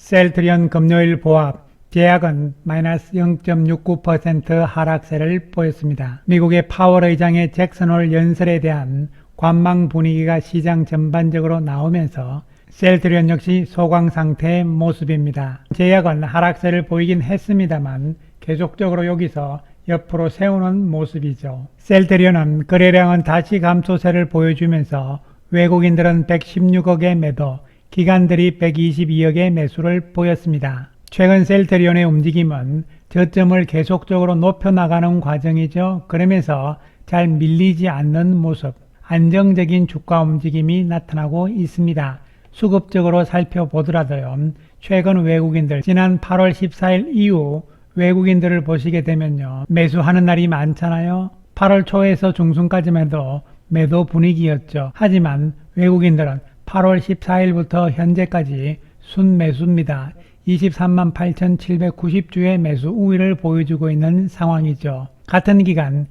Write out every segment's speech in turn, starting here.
셀트리온 금요일 보합 제약은 마이너스 0.69% 하락세를 보였습니다. 미국의 파월 의장의 잭슨홀 연설에 대한 관망 분위기가 시장 전반적으로 나오면서 셀트리온 역시 소강 상태의 모습입니다. 제약은 하락세를 보이긴 했습니다만 계속적으로 여기서 옆으로 세우는 모습이죠. 셀트리온은 거래량은 다시 감소세를 보여주면서 외국인들은 116억의 매도, 기관들이 122억의 매수를 보였습니다. 최근 셀트리온의 움직임은 저점을 계속적으로 높여나가는 과정이죠. 그러면서 잘 밀리지 않는 모습, 안정적인 주가 움직임이 나타나고 있습니다. 수급적으로 살펴보더라도요. 최근 외국인들 지난 8월 14일 이후 외국인들을 보시게 되면요. 매수하는 날이 많잖아요. 8월 초에서 중순까지만 해도 매도 분위기였죠. 하지만 외국인들은 8월 14일부터 현재까지 순매수입니다. 23만 8,790주의 매수 우위를 보여주고 있는 상황이죠. 같은 기간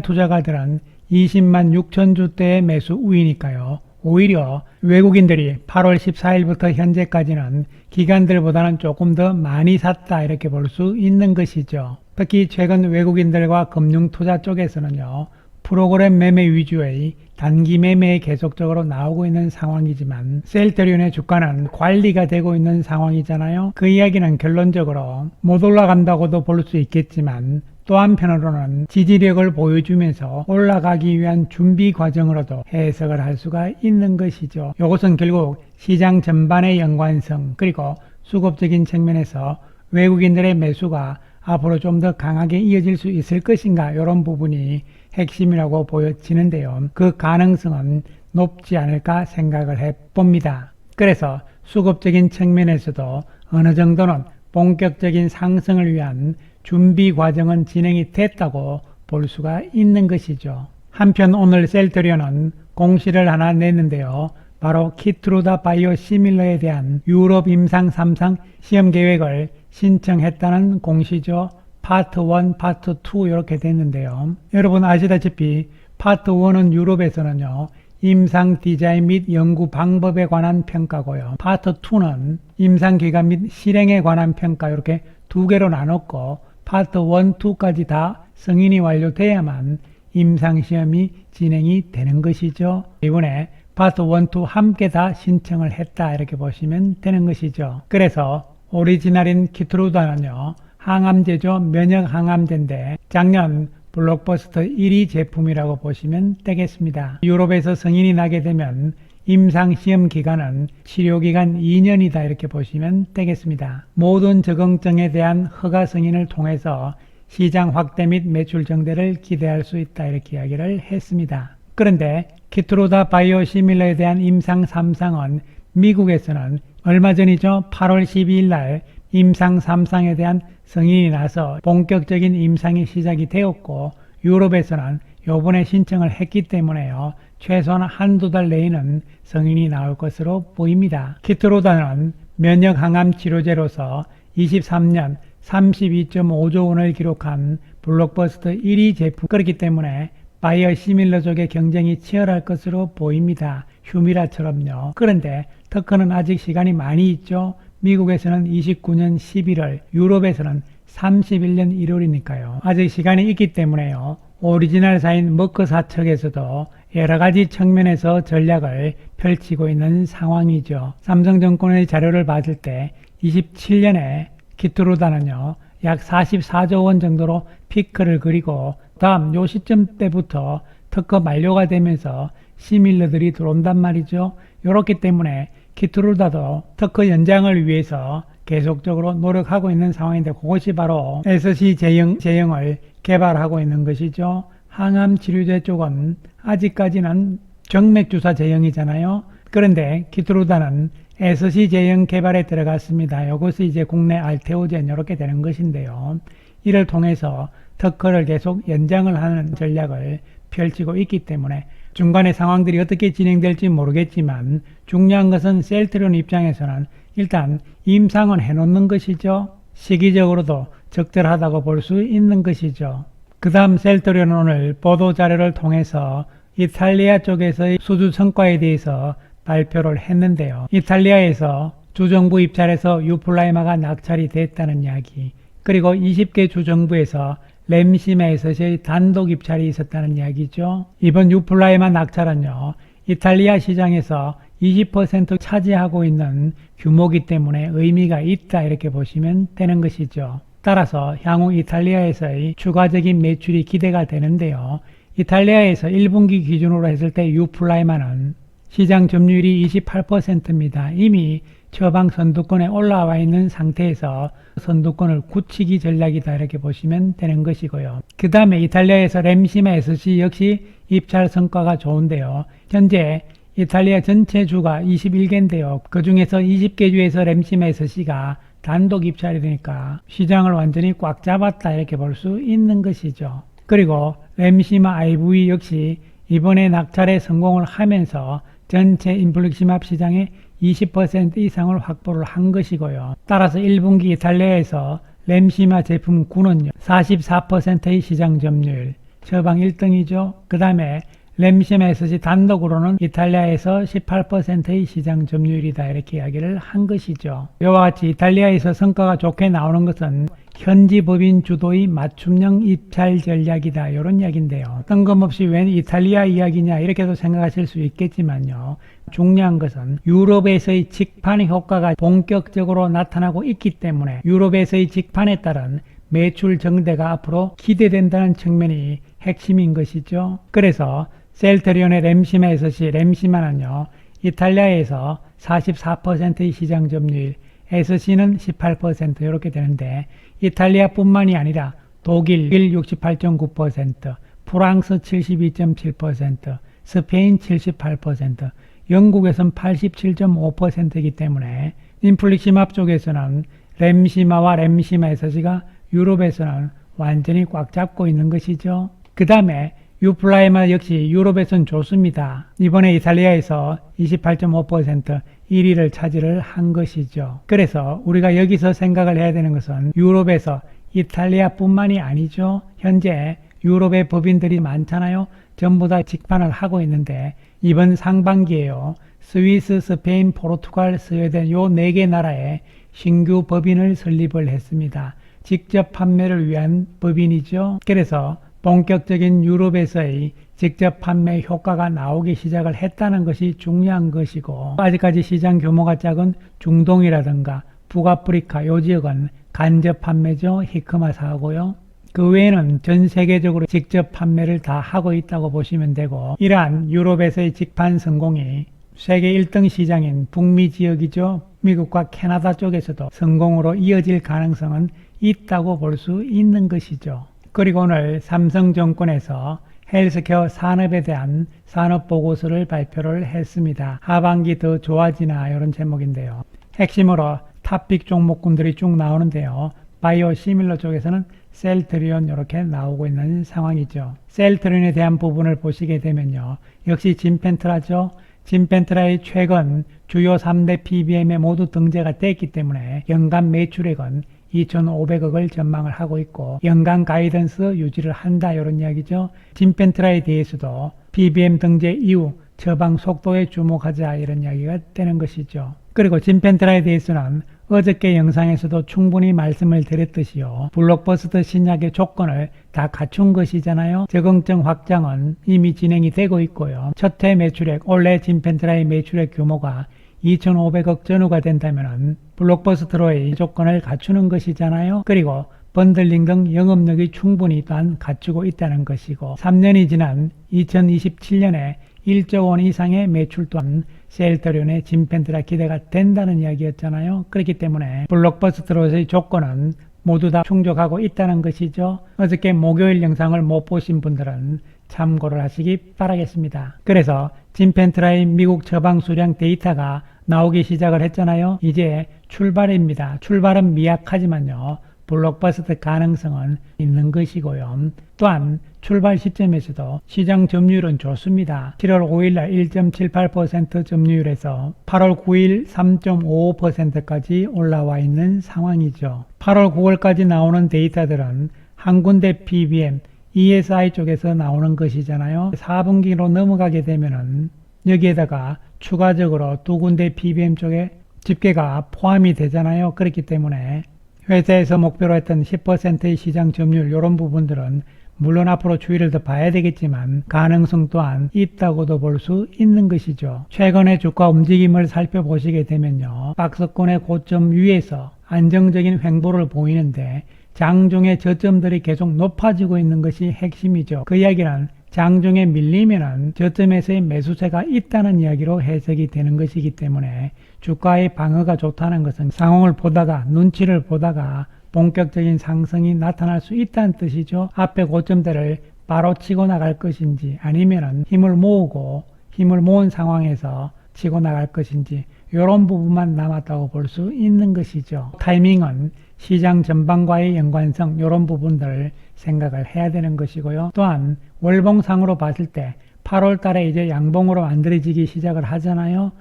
투자가들은 20만 6천주대의 매수 우위니까요. 오히려 외국인들이 8월 14일부터 현재까지는 기관들보다는 조금 더 많이 샀다 이렇게 볼 수 있는 것이죠. 특히 최근 외국인들과 금융투자 쪽에서는요. 프로그램 매매 위주의 단기 매매에 계속적으로 나오고 있는 상황이지만 셀트리온의 주가는 관리가 되고 있는 상황이잖아요. 그 이야기는 결론적으로 못 올라간다고도 볼 수 있겠지만 또 한편으로는 지지력을 보여주면서 올라가기 위한 준비 과정으로도 해석을 할 수가 있는 것이죠. 이것은 결국 시장 전반의 연관성 그리고 수급적인 측면에서 외국인들의 매수가 앞으로 좀 더 강하게 이어질 수 있을 것인가 이런 부분이 핵심이라고 보여지는데요. 그 가능성은 높지 않을까 생각을 해봅니다. 그래서 수급적인 측면에서도 어느 정도는 본격적인 상승을 위한 준비 과정은 진행이 됐다고 볼 수가 있는 것이죠. 한편 오늘 셀트리온은 공시를 하나 냈는데요. 바로 키트루다 바이오 시밀러에 대한 유럽 임상 3상 시험 계획을 신청했다는 공시죠. 파트 1, 파트 2 이렇게 됐는데요. 여러분 아시다시피 파트 1은 유럽에서는요. 임상 디자인 및 연구 방법에 관한 평가고요. 파트 2는 임상 기간 및 실행에 관한 평가 이렇게 두 개로 나눴고 파트 1, 2까지 다 승인이 완료돼야만 임상시험이 진행이 되는 것이죠. 이번에 파트 1, 2 함께 다 신청을 했다 이렇게 보시면 되는 것이죠. 그래서 오리지널인 키트루다는요. 항암제죠. 면역 항암제인데 작년 블록버스터 1위 제품이라고 보시면 되겠습니다. 유럽에서 승인이 나게 되면 임상시험 기간은 치료기간 2년이다 이렇게 보시면 되겠습니다. 모든 적응증에 대한 허가 승인을 통해서 시장 확대 및 매출 증대를 기대할 수 있다 이렇게 이야기를 했습니다. 그런데 키트루다 바이오 시밀러에 대한 임상 3상은 미국에서는 얼마 전이죠. 8월 12일 날 임상 3상에 대한 승인이 나서 본격적인 임상이 시작이 되었고 유럽에서는 요번에 신청을 했기 때문에요. 최소한 한두 달 내에는 승인이 나올 것으로 보입니다. 키트루다는 면역 항암 치료제로서 23년 32.5조 원을 기록한 블록버스터 1위 제품 그렇기 때문에 바이오 시밀러 쪽의 경쟁이 치열할 것으로 보입니다. 휴미라처럼요. 그런데 특허는 아직 시간이 많이 있죠. 미국에서는 29년 11월, 유럽에서는 31년 1월이니까요. 아직 시간이 있기 때문에요. 오리지널사인 머크사 측에서도 여러가지 측면에서 전략을 펼치고 있는 상황이죠. 삼성증권의 자료를 봤을 때 27년에 키트루다는요. 약 44조 원 정도로 피크를 그리고 다음 요 시점 때부터 특허 만료가 되면서 시밀러들이 들어온단 말이죠. 이렇기 때문에 키트루다도 특허 연장을 위해서 계속적으로 노력하고 있는 상황인데 그것이 바로 SC 제형을 개발하고 있는 것이죠. 항암 치료제 쪽은 아직까지는 정맥주사 제형이잖아요. 그런데 키트루다는 SC 제형 개발에 들어갔습니다. 이것이 이제 국내 알테오젠 이렇게 되는 것인데요. 이를 통해서 특허를 계속 연장을 하는 전략을 펼치고 있기 때문에 중간에 상황들이 어떻게 진행될지 모르겠지만 중요한 것은 셀트리온 입장에서는 일단 임상은 해놓는 것이죠. 시기적으로도 적절하다고 볼 수 있는 것이죠. 그 다음 셀트리온은 오늘 보도자료를 통해서 이탈리아 쪽에서의 수주 성과에 대해서 발표를 했는데요. 이탈리아에서 주정부 입찰에서 유플라이마가 낙찰이 됐다는 이야기, 그리고 20개 주정부에서 램시마에서의 단독 입찰이 있었다는 이야기죠. 이번 유플라이마 낙찰은요, 이탈리아 시장에서 20% 차지하고 있는 규모이기 때문에 의미가 있다 이렇게 보시면 되는 것이죠. 따라서 향후 이탈리아에서의 추가적인 매출이 기대가 되는데요. 이탈리아에서 1분기 기준으로 했을 때 유플라이마는 시장 점유율이 28%입니다. 이미 처방 선두권에 올라와 있는 상태에서 선두권을 굳히기 전략이다 이렇게 보시면 되는 것이고요. 그 다음에 이탈리아에서 램시마 SC 역시 입찰 성과가 좋은데요. 현재 이탈리아 전체 주가 21개인데요. 그 중에서 20개 주에서 램시마 SC가 단독 입찰이 되니까 시장을 완전히 꽉 잡았다 이렇게 볼 수 있는 것이죠. 그리고 램시마 IV 역시 이번에 낙찰에 성공을 하면서 전체 인플렉시맙 시장의 20% 이상을 확보를 한 것이고요. 따라서 1분기 이탈리아에서 램시마 제품 9는 44%의 시장 점유율, 처방 1등이죠. 그 다음에 램시마 SC 단독으로는 이탈리아에서 18%의 시장 점유율이다 이렇게 이야기를 한 것이죠. 이와 같이 이탈리아에서 성과가 좋게 나오는 것은 현지 법인 주도의 맞춤형 입찰 전략이다 이런 이야기인데요. 뜬금없이 웬 이탈리아 이야기냐 이렇게도 생각하실 수 있겠지만요. 중요한 것은 유럽에서의 직판 효과가 본격적으로 나타나고 있기 때문에 유럽에서의 직판에 따른 매출 증대가 앞으로 기대된다는 측면이 핵심인 것이죠. 그래서 셀트리온의 램시마 SC 램시마는요, 이탈리아에서 44%의 시장 점유율, SC는 18% 이렇게 되는데 이탈리아뿐만이 아니라 독일 68.9%, 프랑스 72.7%, 스페인 78%, 영국에서는 87.5%이기 때문에 인플렉시맙 쪽에서는 램시마와 램시마 SC가 유럽에서는 완전히 꽉 잡고 있는 것이죠. 그 다음에 유플라이마 역시 유럽에서는 좋습니다. 이번에 이탈리아에서 28.5% 1위를 차지를 한 것이죠. 그래서 우리가 여기서 생각을 해야 되는 것은 유럽에서 이탈리아뿐만이 아니죠. 현재 유럽의 법인들이 많잖아요. 전부 다 직판을 하고 있는데 이번 상반기에요. 스위스, 스페인, 포르투갈, 스웨덴 요 4개 나라에 신규 법인을 설립을 했습니다. 직접 판매를 위한 법인이죠. 그래서 본격적인 유럽에서의 직접 판매 효과가 나오기 시작을 했다는 것이 중요한 것이고, 아직까지 시장 규모가 작은 중동이라든가 북아프리카 요 지역은 간접 판매죠. 히크마사 하고요. 그 외에는 전 세계적으로 직접 판매를 다 하고 있다고 보시면 되고, 이러한 유럽에서의 직판 성공이 세계 1등 시장인 북미 지역이죠. 미국과 캐나다 쪽에서도 성공으로 이어질 가능성은 있다고 볼 수 있는 것이죠. 그리고 오늘 삼성증권에서 헬스케어 산업에 대한 산업보고서를 발표를 했습니다. 하반기 더 좋아지나 이런 제목인데요. 핵심으로 탑픽 종목군들이 쭉 나오는데요. 바이오 시밀러 쪽에서는 셀트리온 이렇게 나오고 있는 상황이죠. 셀트리온에 대한 부분을 보시게 되면요. 역시 진펜트라죠. 진펜트라의 최근 주요 3대 PBM에 모두 등재가 됐기 때문에 연간 매출액은 2,500억을 전망을 하고 있고 연간 가이던스 유지를 한다 이런 이야기죠. 진펜트라에 대해서도 PBM 등재 이후 처방 속도에 주목하자 이런 이야기가 되는 것이죠. 그리고 진펜트라에 대해서는 어저께 영상에서도 충분히 말씀을 드렸듯이요. 블록버스터 신약의 조건을 다 갖춘 것이잖아요. 적응증 확장은 이미 진행이 되고 있고요. 첫해 매출액, 올해 진펜트라의 매출액 규모가 2,500억 전후가 된다면 블록버스터로의 조건을 갖추는 것이잖아요. 그리고 번들링 등 영업력이 충분히 또한 갖추고 있다는 것이고 3년이 지난 2027년에 1조 원 이상의 매출 또한 셀트리온의 진펜트라 기대가 된다는 이야기였잖아요. 그렇기 때문에 블록버스터로의 조건은 모두 다 충족하고 있다는 것이죠. 어저께 목요일 영상을 못 보신 분들은 참고를 하시기 바라겠습니다. 그래서 진펜트라의 미국 처방 수량 데이터가 나오기 시작을 했잖아요. 이제 출발입니다. 출발은 미약하지만요. 블록버스터 가능성은 있는 것이고요. 또한 출발 시점에서도 시장 점유율은 좋습니다. 7월 5일날 1.78% 점유율에서 8월 9일 3.55%까지 올라와 있는 상황이죠. 8월 9월까지 나오는 데이터들은 한 군데 PBM, ESI 쪽에서 나오는 것이잖아요. 4분기로 넘어가게 되면은 여기에다가 추가적으로 두 군데 PBM 쪽에 집계가 포함이 되잖아요. 그렇기 때문에 회사에서 목표로 했던 10%의 시장 점유율 이런 부분들은 물론 앞으로 추이를 더 봐야 되겠지만 가능성 또한 있다고도 볼 수 있는 것이죠. 최근의 주가 움직임을 살펴보시게 되면요. 박스권의 고점 위에서 안정적인 횡보를 보이는데 장중의 저점들이 계속 높아지고 있는 것이 핵심이죠. 그 이야기는 장중에 밀리면은 저점에서의 매수세가 있다는 이야기로 해석이 되는 것이기 때문에 주가의 방어가 좋다는 것은 상황을 보다가 눈치를 보다가 본격적인 상승이 나타날 수 있다는 뜻이죠. 앞에 고점대를 바로 치고 나갈 것인지 아니면은 힘을 모은 상황에서 치고 나갈 것인지 이런 부분만 남았다고 볼 수 있는 것이죠. 타이밍은 시장 전반과의 연관성 이런 부분들을 생각을 해야 되는 것이고요. 또한 월봉상으로 봤을 때 8월 달에 이제 양봉으로 만들어지기 시작을 하잖아요.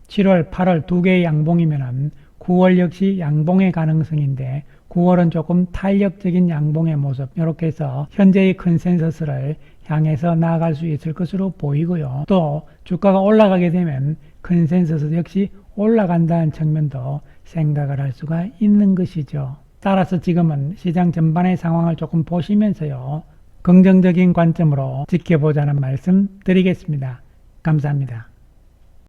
7월, 8월 두 개의 양봉이면은 9월 역시 양봉의 가능성인데 9월은 조금 탄력적인 양봉의 모습 이렇게 해서 현재의 컨센서스를 향해서 나아갈 수 있을 것으로 보이고요. 또 주가가 올라가게 되면 컨센서스 역시 올라간다는 측면도 생각을 할 수가 있는 것이죠. 따라서 지금은 시장 전반의 상황을 조금 보시면서요. 긍정적인 관점으로 지켜보자는 말씀 드리겠습니다. 감사합니다.